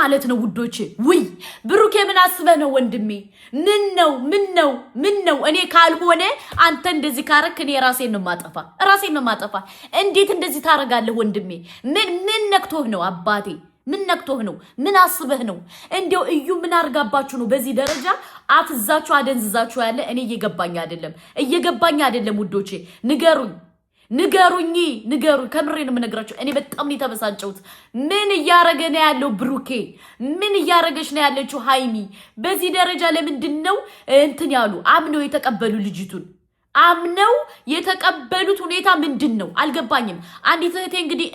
ማለት ነው ውዶቼ? ውይ ብሩኬ ምን አስበህ ነው ወንድሜ? ምን ነው እኔ ካልሆነ አንተ እንደዚህ ካረክ እኔ ራሴን ነው ማጠፋ። እንዴት እንደዚህ ታረጋለህ ወንድሜ? ምን ነክቶህ ነው አባቴ? ምን ነክቶህ ነው? ምን አስበህ ነው? እንዴው እዩ ምን አርጋባችሁ ነው በዚህ ደረጃ አፍዛችሁ አደንዝዛችሁ ያለ? እኔ እየገባኝ አይደለም ውዶቼ። ንገሩኝ ከምሬ ነው የምነግራችሁ። እኔ በጣም ነው የተበሳጨሁት። ምን እያረገ ነው ያለው ብሩኬ? ምን እያረገች ነው ያለችው ሃይሚ? በዚህ ደረጃ ለምንድን ነው እንትን ያሉ አምነው የተቀበሉ ልጅቱን አምነው የተቀበሉት ሁኔታ ምንድነው? አልገባኝም። አንዲት እህቴ እንግዲህ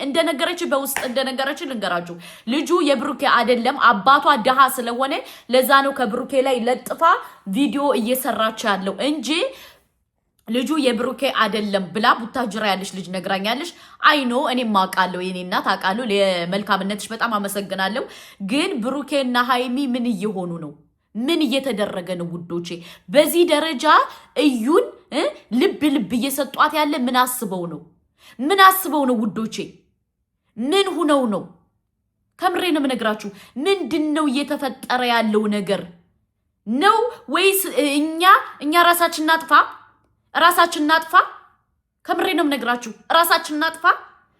በውስጥ እንደነገረች ልንገራችሁ። ልጁ የብሩኬ አይደለም፣ አባቷ ደሃ ስለሆነ ለዛ ነው ከብሩኬ ላይ ለጥፋ ቪዲዮ እየሰራች ያለው እንጂ ልጁ የብሩኬ አይደለም ብላ ቡታጅራ ያለች ልጅ ነግራኛለች። አይኖ እኔም አውቃለሁ፣ የኔ እናት አውቃለሁ። ለመልካምነትሽ በጣም አመሰግናለሁ። ግን ብሩኬና ሃይሚ ምን እየሆኑ ነው? ምን እየተደረገ ነው ውዶቼ? በዚህ ደረጃ እዩን ልብ እየሰጧት ያለ ምን አስበው ነው ውዶቼ? ምን ሁነው ነው? ከምሬ ነው የምነግራችሁ። ምንድነው እየተፈጠረ ያለው ነገር ነው? ወይስ እኛ ራሳችን እናጥፋ? ከምሬ ነው የምነግራችሁ። ራሳችን እናጥፋ።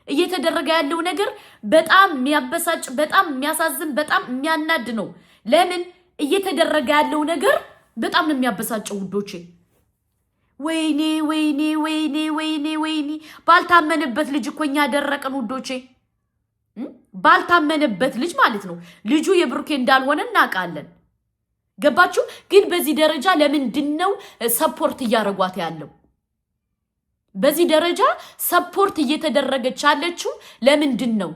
እየተደረገ ያለው ነገር በጣም የሚያበሳጭ፣ በጣም የሚያሳዝን፣ በጣም የሚያናድ ነው። ለምን እየተደረገ ያለው ነገር በጣም ነው የሚያበሳጨው ውዶቼ። ወይኔ ባልታመነበት ልጅ እኮ እኛ ደረቀን ውዶቼ። ባልታመነበት ልጅ ማለት ነው። ልጁ የብሩኬ እንዳልሆነ እናውቃለን። ገባችሁ? ግን በዚህ ደረጃ ለምንድን ነው ሰፖርት እያረጓት ያለው? በዚህ ደረጃ ሰፖርት እየተደረገች ያለችው ለምንድን ነው?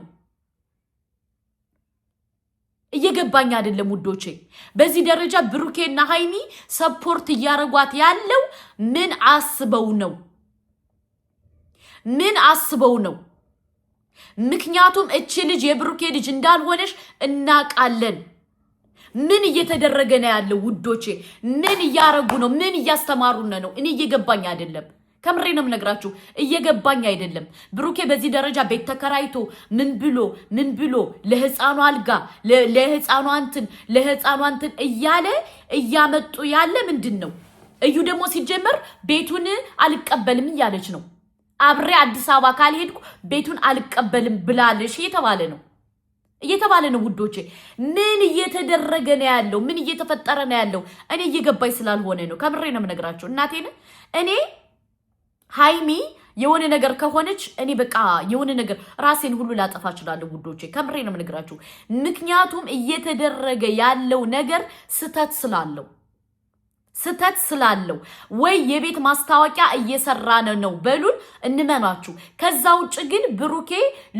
እየገባኝ አይደለም ውዶቼ። በዚህ ደረጃ ብሩኬና ሃይሚ ሰፖርት እያረጓት ያለው ምን አስበው ነው? ምክንያቱም እቺ ልጅ የብሩኬ ልጅ እንዳልሆነች እናውቃለን። ምን እየተደረገ ነው ያለው ውዶቼ? ምን እያረጉ ነው? ምን እያስተማሩን ነው? እኔ እየገባኝ አይደለም። ከምሬ ነው የምነግራችሁ፣ እየገባኝ አይደለም። ብሩኬ በዚህ ደረጃ ቤት ተከራይቶ ምን ብሎ ለህፃኑ አልጋ ለህፃኑ እንትን እያለ እያመጡ ያለ ምንድን ነው? እዩ ደግሞ ሲጀመር ቤቱን አልቀበልም እያለች ነው። አብሬ አዲስ አበባ ካልሄድኩ ቤቱን አልቀበልም ብላለሽ እየተባለ ነው ውዶቼ። ምን እየተደረገ ነው ያለው? ምን እየተፈጠረ ነው ያለው? እኔ እየገባኝ ስላልሆነ ነው። ከምሬ ነው የምነግራችሁ። እናቴን እኔ ሃይሚ የሆነ ነገር ከሆነች እኔ በቃ የሆነ ነገር ራሴን ሁሉ ላጠፋ እችላለሁ ውዶቼ። ከምሬ ነው የምነግራችሁ። ምክንያቱም እየተደረገ ያለው ነገር ስተት ስላለው ወይ የቤት ማስታወቂያ እየሰራነ ነው በሉን እንመናችሁ። ከዛ ውጭ ግን ብሩኬ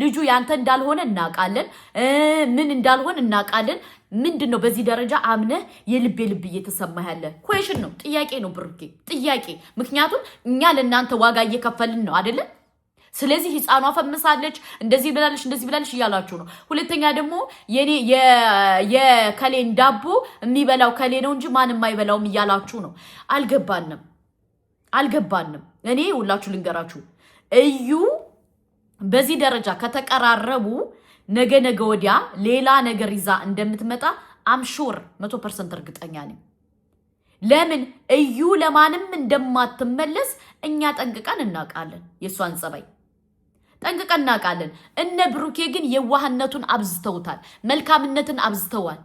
ልጁ ያንተ እንዳልሆነ እናውቃለን፣ ምን እንዳልሆነ እናውቃለን። ምንድነው በዚህ ደረጃ አምነህ የልብ እየተሰማ ያለ? ኩዌሽን ነው፣ ጥያቄ ነው ብሩኬ፣ ጥያቄ። ምክንያቱም እኛ ለእናንተ ዋጋ እየከፈልን ነው አይደለ? ስለዚህ ህፃኗ ፈምሳለች፣ እንደዚህ ብላለች እያላችሁ ነው። ሁለተኛ ደግሞ የከሌን ዳቦ የሚበላው ከሌ ነው እንጂ ማንም አይበላውም እያላችሁ ነው። አልገባንም። እኔ ሁላችሁ ልንገራችሁ፣ እዩ በዚህ ደረጃ ከተቀራረቡ ነገ ወዲያ ሌላ ነገር ይዛ እንደምትመጣ አምሹር 100% እርግጠኛ ነኝ። ለምን እዩ ለማንም እንደማትመለስ እኛ ጠንቅቀን እናውቃለን። የሷን ጸባይ ጠንቅቀን እናውቃለን። እነ ብሩኬ ግን የዋህነቱን አብዝተውታል፣ መልካምነትን አብዝተዋል።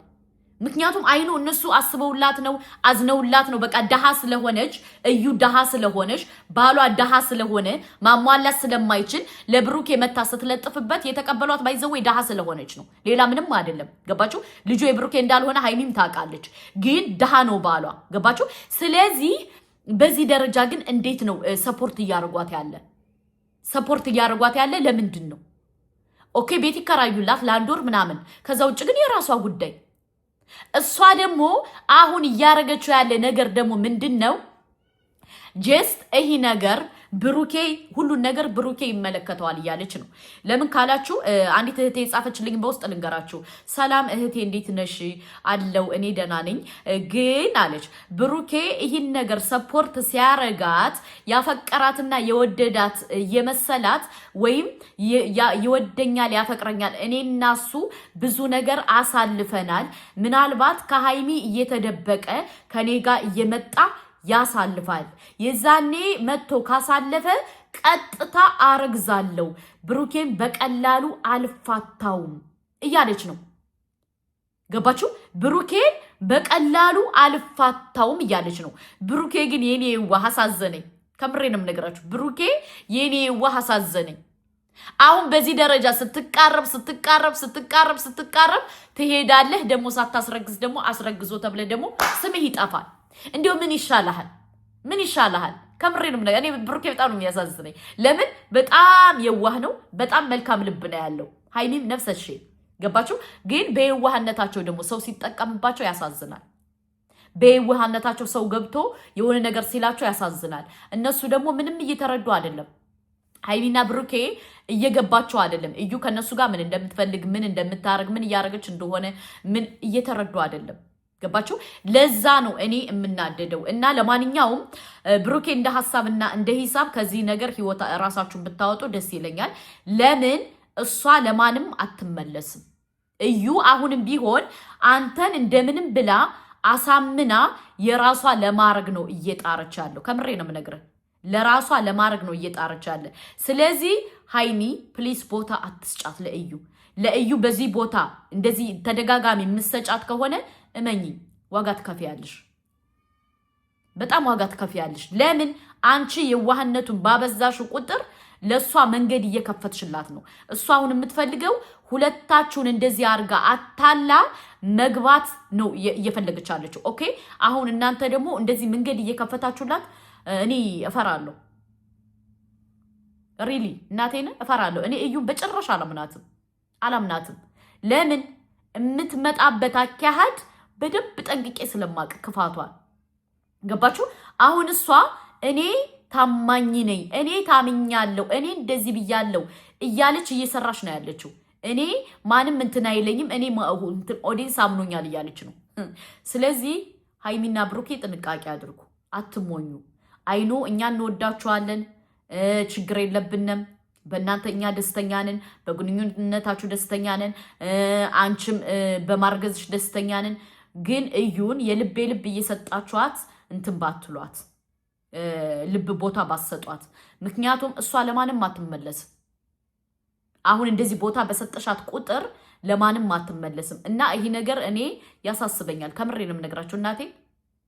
ምክንያቱም አይኑ እነሱ አስበውላት ነው፣ አዝነውላት ነው። በቃ ደሃ ስለሆነች እዩ ደሃ ስለሆነች ባሏ ደሃ ስለሆነ ማሟላት ስለማይችል ለብሩኬ መታ ስትለጥፍበት የተቀበሏት ባይዘው ደሃ ስለሆነች ነው። ሌላ ምንም አይደለም። ገባችሁ? ልጁ የብሩኬ እንዳልሆነ ሃይሚም ታውቃለች፣ ግን ደሃ ነው ባሏ። ገባችሁ? ስለዚህ በዚህ ደረጃ ግን እንዴት ነው ሰፖርት እያረጓት ያለ ለምንድን ነው? ኦኬ ቤት ይከራዩላት ለአንድ ወር ምናምን፣ ከዛ ውጭ ግን የራሷ ጉዳይ። እሷ ደግሞ አሁን እያረገችው ያለ ነገር ደግሞ ምንድን ነው? ጀስት ይሄ ነገር ብሩኬ ሁሉን ነገር ብሩኬ ይመለከተዋል እያለች ነው። ለምን ካላችሁ አንዲት እህቴ የጻፈችልኝ በውስጥ ልንገራችሁ። ሰላም እህቴ እንዴት ነሽ? አለው እኔ ደህና ነኝ። ግን አለች ብሩኬ ይህን ነገር ሰፖርት ሲያረጋት ያፈቀራትና የወደዳት የመሰላት ወይም ይወደኛል ያፈቅረኛል እኔና እሱ ብዙ ነገር አሳልፈናል። ምናልባት ከሃይሚ እየተደበቀ ከኔ ጋር እየመጣ ያሳልፋል። የዛኔ መጥቶ ካሳለፈ ቀጥታ አረግዛለሁ፣ ብሩኬን በቀላሉ አልፋታውም እያለች ነው። ገባችሁ? ብሩኬን በቀላሉ አልፋታውም እያለች ነው። ብሩኬ ግን የኔ የዋህ አሳዘነኝ። ከምሬንም ነገራችሁ ብሩኬ የኔ የዋህ አሳዘነኝ። አሁን በዚህ ደረጃ ስትቃረብ ትሄዳለህ። ደግሞ ሳታስረግዝ ደግሞ አስረግዞ ተብለ ደግሞ ስምህ ይጠፋል። እንዲሁ ምን ይሻልሃል? ምን ይሻልሃል? ከምሬንም ነገር እኔ ብሩኬ በጣም ነው የሚያሳዝነኝ። ለምን በጣም የዋህ ነው። በጣም መልካም ልብ ነው ያለው። ሃይሚም ነፍሰሽ ገባችሁ? ግን በየዋህነታቸው ደግሞ ሰው ሲጠቀምባቸው ያሳዝናል። በየዋህነታቸው ሰው ገብቶ የሆነ ነገር ሲላቸው ያሳዝናል። እነሱ ደግሞ ምንም እየተረዱ አይደለም። ሃይሚና ብሩኬ እየገባቸው አይደለም። እዩ ከነሱ ጋር ምን እንደምትፈልግ ምን እንደምታረግ ምን እያረገች እንደሆነ ምን እየተረዱ አይደለም። ገባችሁ? ለዛ ነው እኔ የምናደደው። እና ለማንኛውም ብሩኬ እንደ ሐሳብና እንደ ሂሳብ ከዚህ ነገር ህይወት ራሳችሁን ብታወጡ ደስ ይለኛል። ለምን እሷ ለማንም አትመለስም። እዩ አሁንም ቢሆን አንተን እንደምንም ብላ አሳምና የራሷ ለማረግ ነው እየጣረች ያለው። ከምሬ ነው የምነግርህ። ለራሷ ለማረግ ነው እየጣረች ያለ። ስለዚህ ሃይሚ ፕሊስ ቦታ አትስጫት ለእዩ በዚህ ቦታ እንደዚህ ተደጋጋሚ ምሰጫት ከሆነ እመኚ ዋጋ ትከፍያለሽ። በጣም ዋጋ ትከፍያለሽ። ለምን አንቺ የዋህነቱን ባበዛሽ ቁጥር ለሷ መንገድ እየከፈትሽላት ነው። እሷ አሁን የምትፈልገው ሁለታችሁን እንደዚህ አርጋ አታላ መግባት ነው እየፈለገች አለችው። ኦኬ አሁን እናንተ ደግሞ እንደዚህ መንገድ እየከፈታችሁላት እኔ እፈራለሁ። ሪሊ እናቴን እፈራለሁ። እኔ እዩን በጭራሽ አላምናትም። ለምን የምትመጣበት አካሄድ በደንብ ጠንቅቄ ስለማቅ ክፋቷን። ገባችሁ? አሁን እሷ እኔ ታማኝ ነኝ፣ እኔ ታምኛለሁ፣ እኔ እንደዚህ ብያለሁ እያለች እየሰራች ነው ያለችው። እኔ ማንም እንትን አይለኝም፣ እኔ ኦዲንስ አምኖኛል እያለች ነው። ስለዚህ ሃይሚና ብሩኬ ጥንቃቄ አድርጉ፣ አትሞኙ። አይኖ እኛ እንወዳችኋለን፣ ችግር የለብንም። በእናንተ እኛ ደስተኛ ነን፣ በግንኙነታችሁ ደስተኛ ነን፣ አንቺም በማርገዝሽ ደስተኛ ነን። ግን እዩን የልብ እየሰጣችኋት እንትን ባትሏት፣ ልብ ቦታ ባሰጧት። ምክንያቱም እሷ ለማንም አትመለስም። አሁን እንደዚህ ቦታ በሰጠሻት ቁጥር ለማንም አትመለስም። እና ይሄ ነገር እኔ ያሳስበኛል። ከምሬንም ነግራችሁ እናቴ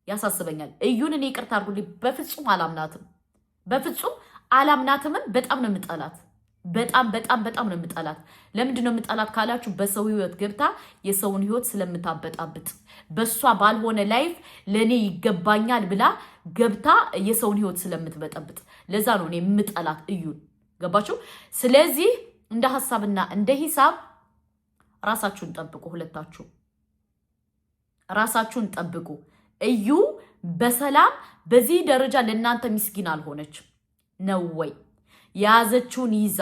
ያሳስበኛል። እዩን እኔ ይቅርታ አድርጉልኝ፣ በፍጹም አላምናትም። በጣም ነው የምጠላት። በጣም ነው የምጠላት። ለምንድን ነው የምጠላት ካላችሁ በሰው ህይወት ገብታ የሰውን ህይወት ስለምታበጣብጥ፣ በሷ ባልሆነ ላይፍ ለኔ ይገባኛል ብላ ገብታ የሰውን ህይወት ስለምትበጠብጥ፣ ለዛ ነው እኔ የምጠላት እዩን። ገባችሁ? ስለዚህ እንደ ሐሳብና እንደ ሂሳብ ራሳችሁን ጠብቁ። ሁለታችሁ ራሳችሁን ጠብቁ። እዩ በሰላም በዚህ ደረጃ ለእናንተ ምስኪን አልሆነች ነው ወይ? የያዘችውን ይዛ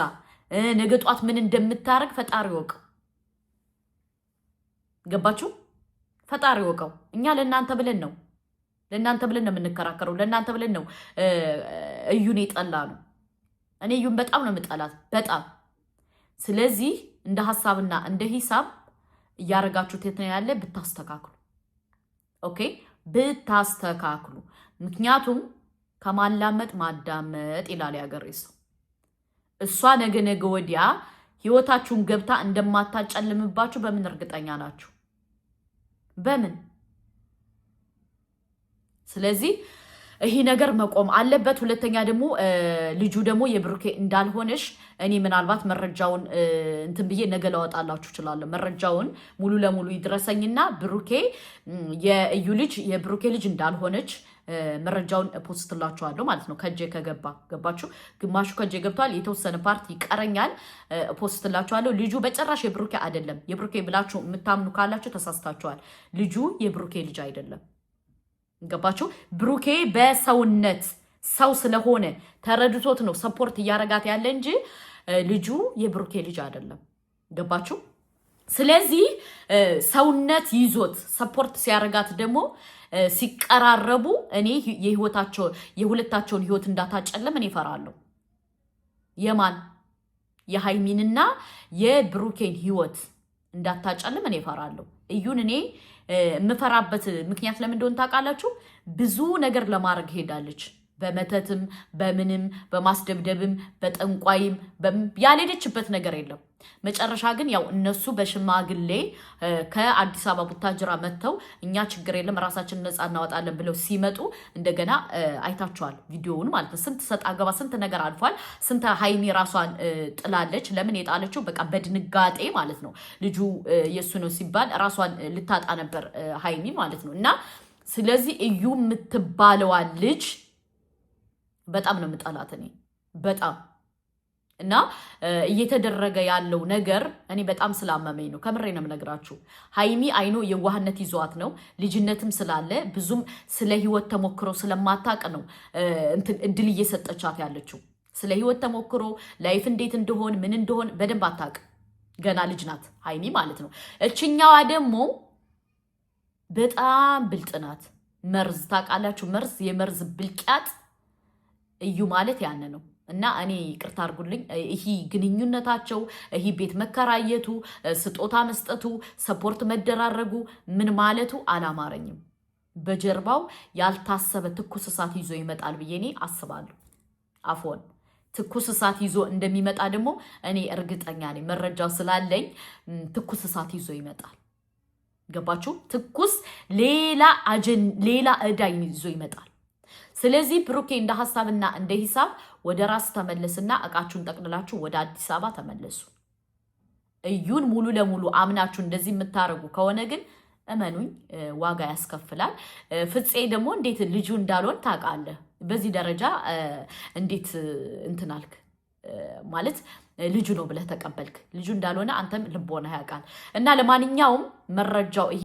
ነገ ጧት ምን እንደምታረግ ፈጣሪ ወቀው። ገባችሁ? ፈጣሪ ወቀው። እኛ ለእናንተ ብለን ነው የምንከራከረው። ለእናንተ ብለን ነው እዩን የጠላ ነው። እኔ እዩን በጣም ነው የምጠላት፣ በጣም። ስለዚህ እንደ ሐሳብና እንደ ሂሳብ እያረጋችሁት ያለ ብታስተካክሉ። ኦኬ ብታስተካክሉ። ምክንያቱም ከማላመጥ ማዳመጥ ይላል ያገሬ ሰው። እሷ ነገ ወዲያ ህይወታችሁን ገብታ እንደማታጨልምባችሁ በምን እርግጠኛ ናችሁ? በምን? ስለዚህ ይሄ ነገር መቆም አለበት። ሁለተኛ ደግሞ ልጁ ደግሞ የብሩኬ እንዳልሆነሽ እኔ ምናልባት መረጃውን እንትን ብዬ ነገ ላወጣላችሁ እችላለሁ። መረጃውን ሙሉ ለሙሉ ይድረሰኝና ብሩኬ የእዩ ልጅ የብሩኬ ልጅ እንዳልሆነች መረጃውን ፖስትላችኋለሁ ማለት ነው። ከጄ ከገባ ገባችሁ። ግማሹ ከጄ ገብቷል፣ የተወሰነ ፓርቲ ይቀረኛል። ፖስትላችኋለሁ። ልጁ በጭራሽ የብሩኬ አይደለም። የብሩኬ ብላችሁ የምታምኑ ካላችሁ ተሳስታችኋል። ልጁ የብሩኬ ልጅ አይደለም። ገባችሁ? ብሩኬ በሰውነት ሰው ስለሆነ ተረድቶት ነው ሰፖርት እያረጋት ያለ እንጂ ልጁ የብሩኬ ልጅ አይደለም። ገባችሁ? ስለዚህ ሰውነት ይዞት ሰፖርት ሲያረጋት ደግሞ ሲቀራረቡ እኔ የሁለታቸውን ህይወት እንዳታጨለም እኔ እፈራለሁ። የማን የሃይሚንና የብሩኬን ህይወት እንዳታጨለም እኔ እፈራለሁ። እዩን እኔ የምፈራበት ምክንያት ለምን እንደሆነ ታውቃላችሁ? ብዙ ነገር ለማድረግ ሄዳለች። በመተትም በምንም በማስደብደብም በጠንቋይም ያልሄደችበት ነገር የለም። መጨረሻ ግን ያው እነሱ በሽማግሌ ከአዲስ አበባ ቡታጅራ መጥተው እኛ ችግር የለም ራሳችን ነፃ እናወጣለን ብለው ሲመጡ እንደገና አይታችኋል ቪዲዮውን ማለት ነው። ስንት ሰጣ ገባ ስንት ነገር አልፏል። ስንት ሃይሚ ራሷን ጥላለች። ለምን የጣለችው? በቃ በድንጋጤ ማለት ነው። ልጁ የሱ ነው ሲባል ራሷን ልታጣ ነበር ሃይሚ ማለት ነው። እና ስለዚህ እዩ የምትባለዋ ልጅ በጣም ነው የምጠላት እኔ በጣም እና እየተደረገ ያለው ነገር እኔ በጣም ስላመመኝ ነው። ከምሬ ነው የምነግራችሁ። ሃይሚ አይኖ የዋህነት ይዟት ነው ልጅነትም ስላለ ብዙም ስለ ህይወት ተሞክሮ ስለማታቅ ነው እድል እየሰጠቻት ያለችው። ስለ ህይወት ተሞክሮ ላይፍ እንዴት እንደሆን ምን እንደሆን በደንብ አታቅ። ገና ልጅ ናት ሃይሚ ማለት ነው። እችኛዋ ደግሞ በጣም ብልጥ ናት። መርዝ ታውቃላችሁ? መርዝ የመርዝ ብልቂያት እዩ ማለት ያነ ነው። እና እኔ ይቅርታ አድርጉልኝ፣ ይሄ ግንኙነታቸው ይሄ ቤት መከራየቱ፣ ስጦታ መስጠቱ፣ ሰፖርት መደራረጉ ምን ማለቱ አላማረኝም። በጀርባው ያልታሰበ ትኩስ እሳት ይዞ ይመጣል ብዬ እኔ አስባለሁ። አፎን ትኩስ እሳት ይዞ እንደሚመጣ ደግሞ እኔ እርግጠኛ ነኝ። መረጃው ስላለኝ ትኩስ እሳት ይዞ ይመጣል። ገባችሁ? ትኩስ ሌላ ዕዳ ይዞ ይመጣል። ስለዚህ ብሩኬ እንደ ሐሳብና እንደ ሂሳብ ወደ ራስ ተመለስና እቃችሁን ጠቅልላችሁ ወደ አዲስ አበባ ተመለሱ። እዩን ሙሉ ለሙሉ አምናችሁ እንደዚህ የምታረጉ ከሆነ ግን እመኑኝ ዋጋ ያስከፍላል። ፍፄ ደግሞ እንዴት ልጁ እንዳልሆን ታውቃለህ። በዚህ ደረጃ እንዴት እንትናልክ ማለት ልጁ ነው ብለህ ተቀበልክ። ልጁ እንዳልሆነ አንተም ልቦና ያውቃል። እና ለማንኛውም መረጃው